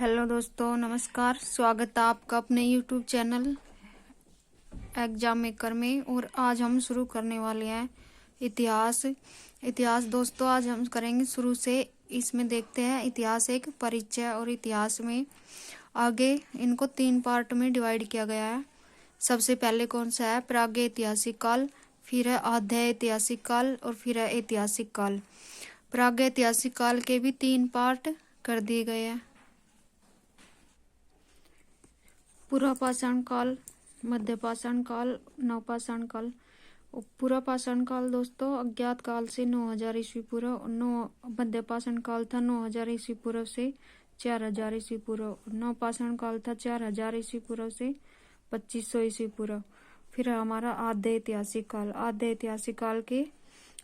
Hello दोस्तों, नमस्कार। स्वागत है आपका अपने यूट्यूब चैनल एग्जाम मेकर में। और आज हम शुरू करने वाले हैं इतिहास दोस्तों, आज हम करेंगे शुरू से। इसमें देखते हैं इतिहास एक परिचय। और इतिहास में आगे इनको 3 पार्ट में डिवाइड किया गया है। सबसे पहले कौन सा है? प्रागैतिहासिक काल, फिर है आद्य ऐतिहासिक काल और फिर है ऐतिहासिक काल। प्रागैतिहासिक काल के भी 3 पार्ट कर दिए गए हैं। पुरापाषाण काल, मध्यपाषाण काल, नवपाषाण काल। पुरापाषाण काल दोस्तों अज्ञात काल से 9000 ईस्वी पूर्व। मध्यपाषाण काल था 9000 ईस्वी पूर्व से 4000 ईस्वी पूर्व। नवपाषाण काल था 4000 ईस्वी पूर्व से 2500 ईस्वी पूर्व। फिर हमारा आद्य ऐतिहासिक काल। आद्य ऐतिहासिक काल के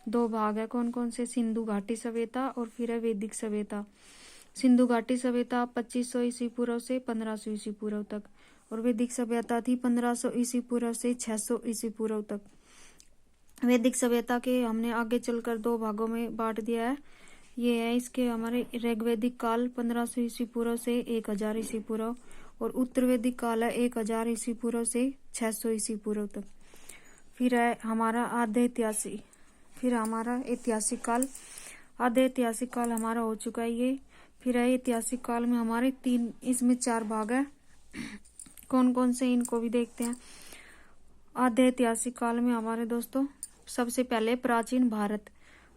2 भाग है। कौन कौन से? सिंधु घाटी सभ्यता और फिर है वैदिक सभ्यता। सिंधु घाटी सभ्यता 2500 ईस्वी पूर्व से 1500 ईस्वी पूर्व तक, और वैदिक सभ्यता थी 1500 ईस्वी पूर्व से 600 ईस्वी पूर्व तक। वैदिक सभ्यता के हमने आगे चलकर 2 भागों में बांट दिया है। ये है इसके हमारे ऋग्वैदिक काल 1500 ईस्वी पूर्व से 1000 ईस्वी पूर्व, और उत्तर वैदिक काल है 1000 ईस्वी पूर्व से 600 ईस्वी पूर्व तक। फिर है हमारा आद्य ऐतिहासिक, फिर हमारा ऐतिहासिक काल। आद्य ऐतिहासिक काल हमारा हो चुका है ये। फिर है ऐतिहासिक काल में हमारे 3, इसमें 4 भाग है। कौन कौन से इनको भी देखते हैं। आद्य ऐतिहासिक काल में हमारे दोस्तों सबसे पहले प्राचीन भारत,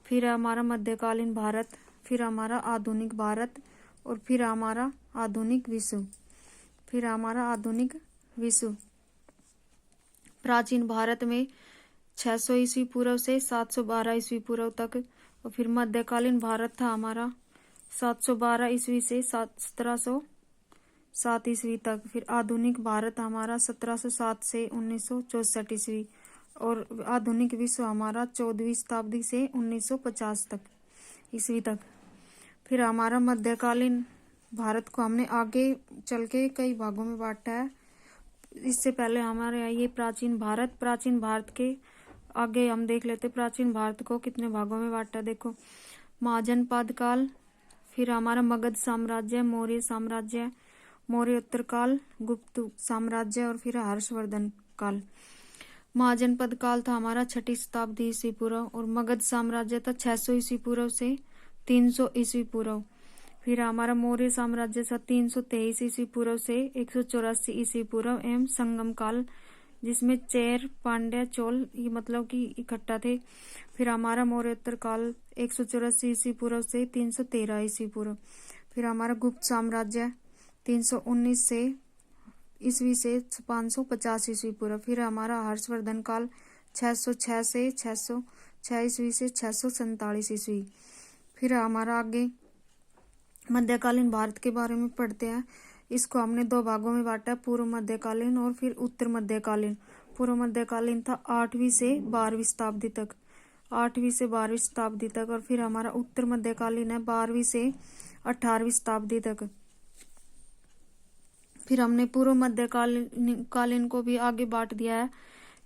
फिर हमारा मध्यकालीन भारत, फिर हमारा आधुनिक भारत, और फिर हमारा आधुनिक विश्व। फिर हमारा आधुनिक विश्व। प्राचीन भारत में 600 ईस्वी पूर्व से 712 ईस्वी पूर्व तक, और फिर मध्यकालीन भारत था हमारा 712 ईस्वी से 1707 ईस्वी तक। फिर आधुनिक भारत हमारा 1707 से 1964 ईस्वी, और आधुनिक विश्व हमारा 14वीं शताब्दी से 1950 तक ईस्वी तक। फिर हमारा मध्यकालीन भारत को हमने आगे चल के कई भागों में बांटा है। इससे पहले हमारे यहाँ ये प्राचीन भारत। प्राचीन भारत के आगे हम देख लेते प्राचीन भारत को कितने भागों में बांटा। देखो, महाजनपद काल, फिर हमारा मगध साम्राज्य, मौर्य साम्राज्य, मौर्योत्तर काल, गुप्त साम्राज्य, और फिर हर्षवर्धन काल। महाजनपद काल था हमारा 6ठी शताब्दी ईस्वी पूर्व, और मगध साम्राज्य था 600 ईस्वी पूर्व से 300 ईस्वी पूर्व। फिर हमारा मौर्य साम्राज्य था 323 ईस्वी पूर्व से 184 ईस्वी पूर्व एवं संगम काल, जिसमें चेर, पांड्या, चोल ये मतलब कि इकट्ठा थे। फिर हमारा मौर्योत्तर काल 184 ईस्वी पूर्व से 313 ईस्वी पूर्व। फिर हमारा गुप्त साम्राज्य 319 से ईस्वी से 550 ईस्वी पूर्व। फिर हमारा हर्षवर्धन काल 606 से 606 ईस्वी से 647 ईस्वी। फिर हमारा आगे मध्यकालीन भारत के बारे में पढ़ते हैं। इसको हमने 2 भागों में बांटा, पूर्व मध्यकालीन और फिर उत्तर मध्यकालीन। पूर्व मध्यकालीन था 8वीं से 12वीं शताब्दी तक, 8वीं से 12वीं शताब्दी तक। और फिर हमारा उत्तर मध्यकालीन है 12वीं से 18वीं शताब्दी तक। फिर हमने पूर्व मध्यकालीन को भी आगे बांट दिया है।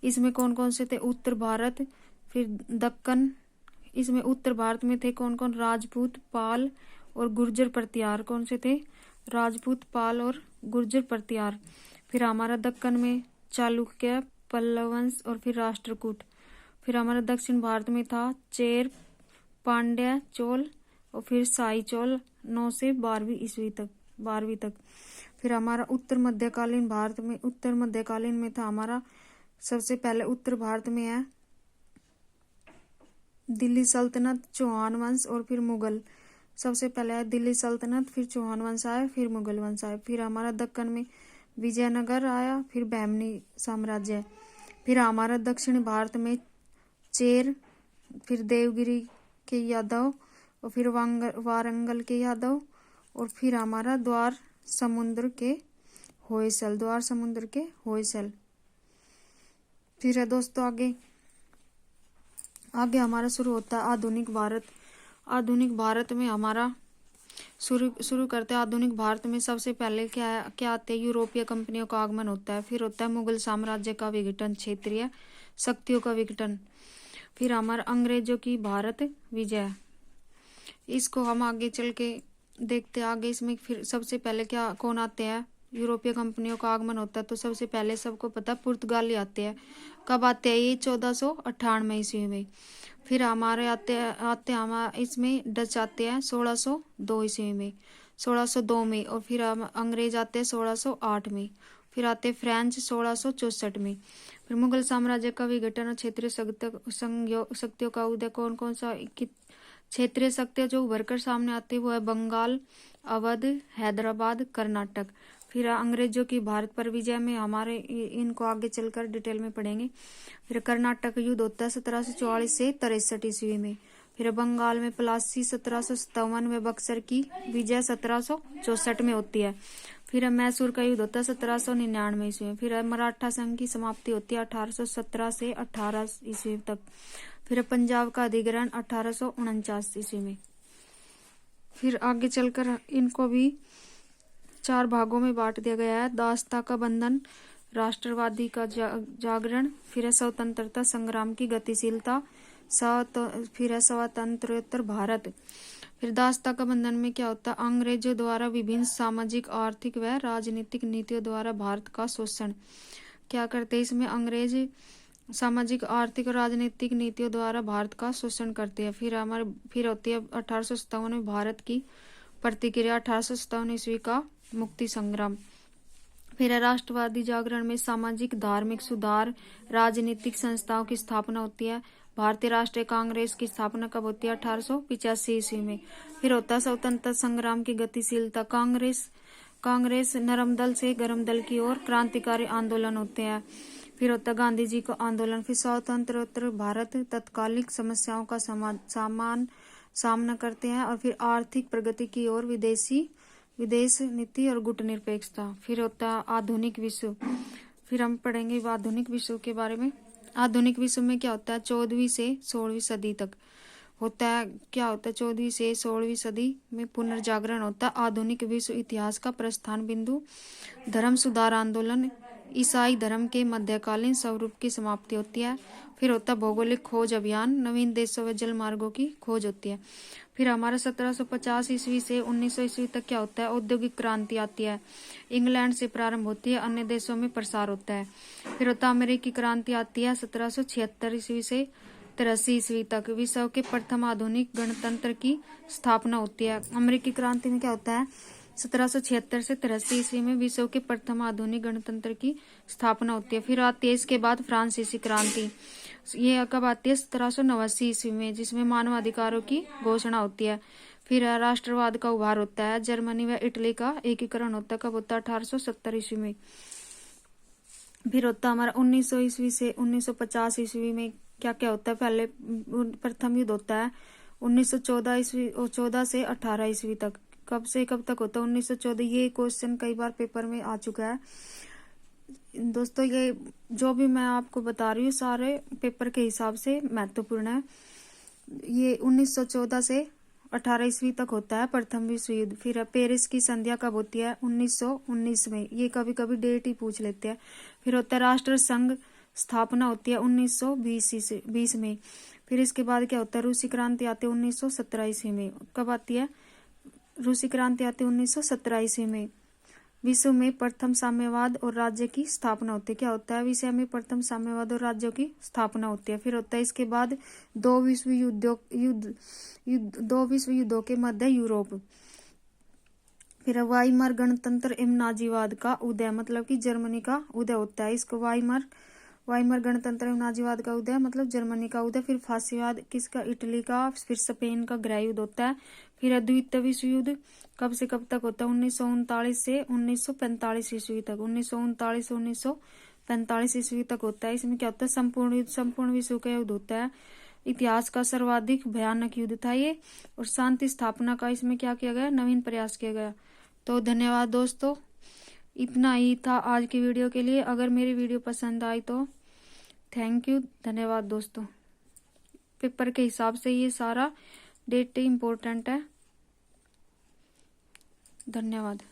इसमें कौन कौन से थे? उत्तर भारत, फिर दक्कन। इसमें उत्तर भारत में थे कौन कौन? राजपूत, पाल और गुर्जर प्रतिहार। कौन से थे? राजपूत, पाल और गुर्जर प्रतिहार। फिर हमारा दक्कन में चालुक्य, पल्लव वंश और फिर राष्ट्रकूट। फिर हमारा दक्षिण भारत में था चेर, पांड्या, चोल और फिर शाही चोल 9 से 12वीं ईस्वी तक, 12वीं तक। फिर हमारा उत्तर मध्यकालीन भारत में, उत्तर मध्यकालीन में था हमारा सबसे पहले उत्तर भारत में है दिल्ली सल्तनत, चौहान वंश और फिर मुगल। सबसे पहले है दिल्ली सल्तनत, फिर चौहान वंश आया, फिर मुगल वंश आया। फिर हमारा दक्कन में विजयनगर आया, फिर बहमनी साम्राज्य। फिर हमारा दक्षिण भारत में चेर, फिर देवगिरी के यादव और फिर वारंगल के यादव, और फिर हमारा द्वार समुद्र के होयसल, द्वार समुद्र के होयसल। फिर है दोस्तों आगे हमारा शुरू होता है आधुनिक भारत। आधुनिक भारत में हमारा शुरू करते हैं। आधुनिक भारत में सबसे पहले क्या आते हैं? यूरोपीय कंपनियों का आगमन होता है। फिर होता है मुगल साम्राज्य का विघटन, क्षेत्रीय शक्तियों का विघटन। फिर हमारा अंग्रेजों की भारत विजय। इसको हम आगे चल के देखते हैं आगे इसमें। फिर सबसे पहले क्या कौन आते हैं, यूरोपीय कंपनियों का आगमन होता है, तो सबसे पहले सबको पता पुर्तगाली आते हैं। कब आते हैं ये 1498 ईस्वी में। फिर हमारे आते हैं हमारे इसमें डच आते हैं 1602 ईस्वी में, 1602 में। और फिर हम अंग्रेज आते हैं 1608 में। फिर आते हैं फ्रेंच 1664 में। फिर मुगल साम्राज्य का विघटन और क्षेत्रीय शक्तियों का उदय। कौन कौन सा क्षेत्रीय शक्तियां जो उभर कर सामने आती है वो है बंगाल, अवध, हैदराबाद, कर्नाटक। फिर अंग्रेजों की भारत पर विजय में हमारे इनको आगे चलकर डिटेल में पढ़ेंगे। फिर कर्नाटक युद्ध होता है 1744 से 63 ईस्वी में। फिर बंगाल में प्लासी 1757 में, बक्सर की विजय 1764 में होती है। फिर मैसूर का युद्ध होता है 1799 ईस्वी में। फिर मराठा संघ की समाप्ति होती है 1817 से 18 ईस्वी तक। फिर पंजाब का अधिग्रहण 1849 ईस्वी में। फिर आगे चलकर इनको भी 4 भागों में बांट दिया गया है। दासता का बंधन, राष्ट्रवादी का जागरण, फिर स्वतंत्रता संग्राम की गतिशीलता, फिर स्वतंत्रोत्तर भारत। फिर दासता का बंधन में क्या होता है, अंग्रेजों द्वारा विभिन्न सामाजिक, आर्थिक व राजनीतिक नीतियों द्वारा भारत का शोषण। क्या करते हैं इसमें, अंग्रेज सामाजिक, आर्थिक और राजनीतिक नीतियों द्वारा भारत का शोषण करते हैं। फिर होती है 1857 में भारत की प्रतिक्रिया, 1857 ईस्वी का मुक्ति संग्राम। फिर राष्ट्रवादी जागरण में सामाजिक धार्मिक सुधार, राजनीतिक संस्थाओं की स्थापना होती है। भारतीय राष्ट्रीय कांग्रेस की स्थापना कब होती है, 1885 ईस्वी में। फिर होता है स्वतंत्रता संग्राम की गतिशीलता, कांग्रेस नरम दल से गर्म दल की ओर क्रांतिकारी आंदोलन होते हैं। फिर होता है गांधी जी का आंदोलन। फिर स्वतंत्रोत्तर भारत तत्कालिक समस्याओं का सामना करते हैं। और फिर आर्थिक प्रगति की ओर विदेश नीति और गुटनिरपेक्षता। फिर होता है आधुनिक विश्व। फिर हम पढ़ेंगे आधुनिक विश्व के बारे में। आधुनिक विश्व में क्या होता है, 14वीं से 16वीं सदी तक होता है। क्या होता है 14वीं से 16वीं सदी में पुनर्जागरण होता है। आधुनिक विश्व इतिहास का प्रस्थान बिंदु, धर्म सुधार आंदोलन, ईसाई धर्म के मध्यकालीन स्वरूप की समाप्ति होती है। फिर होता है भौगोलिक खोज अभियान, नवीन देशों व जल मार्गों की खोज होती है। फिर हमारा 1750 ईस्वी से 1900 ईस्वी तक क्या होता है, औद्योगिक क्रांति आती है। इंग्लैंड से प्रारंभ होती है, अन्य देशों में प्रसार होता है। फिर होता है अमेरिकी क्रांति आती है 1776 ईस्वी से 83 ईस्वी तक। विश्व के प्रथम आधुनिक गणतंत्र की स्थापना होती है। अमेरिकी क्रांति में क्या होता है, 1776 से 83 ईस्वी में विश्व के प्रथम आधुनिक गणतंत्र की स्थापना होती है। फिर आती है इसके बाद फ्रांसीसी क्रांति, ये कब आती है, 1789 ईस्वी में, जिसमें मानवाधिकारों की घोषणा होती है। फिर राष्ट्रवाद का उभार होता है। जर्मनी व इटली का एकीकरण होता है, कब होता है, 1870 ईस्वी में। फिर होता है हमारा 1900 ईस्वी से 1950 ईस्वी में क्या क्या होता है। पहले प्रथम युद्ध होता है 1914 ईस्वी, 14 से 18 ईस्वी तक। कब से कब तक होता है, 1914। ये क्वेश्चन कई बार पेपर में आ चुका है दोस्तों। ये जो भी मैं आपको बता रही हूँ सारे पेपर के हिसाब से महत्वपूर्ण है। ये 1914 से 18 ईस्वी तक होता है प्रथम विश्व युद्ध। फिर पेरिस की संध्या कब होती है, 1919 में। ये कभी कभी डेट ही पूछ लेते हैं। फिर होता है राष्ट्र संघ स्थापना होती है 1920 में। फिर इसके बाद क्या होता है, रूसी क्रांति आती है 1917 ईस्वी में। कब आती है, रूसी क्रांति आती है 1917 ईस्वी में। विश्व में प्रथम साम्यवाद और राज्य की स्थापना होती है। क्या होता है, विश्व में प्रथम साम्यवाद और राज्यों की स्थापना होती है। फिर होता है इसके बाद 2 विश्व युद्धों के मध्य यूरोप। फिर वाइमर गणतंत्र एवं नाजीवाद का उदय, मतलब कि जर्मनी का उदय होता है। इसको वाइमर गणतंत्र एवं नाजीवाद का उदय मतलब जर्मनी का उदय। फिर फासीवाद किसका, इटली का। फिर स्पेन का गृह युद्ध होता है। फिर द्वितीय विश्व युद्ध कब से कब तक होता है, 1939 से 1945 ईस्वी तक। 1939 से 1945 ईस्वी तक होता है। इसमें क्या होता है, संपूर्ण विश्व का युद्ध होता है। इतिहास का सर्वाधिक भयानक युद्ध था ये। और शांति स्थापना का इसमें क्या किया गया, नवीन प्रयास किया गया। तो धन्यवाद दोस्तों, इतना ही था आज की वीडियो के लिए। अगर मेरी वीडियो पसंद आई तो थैंक यू, धन्यवाद दोस्तों। पेपर के हिसाब से ये सारा डेट इम्पोर्टेंट है। धन्यवाद।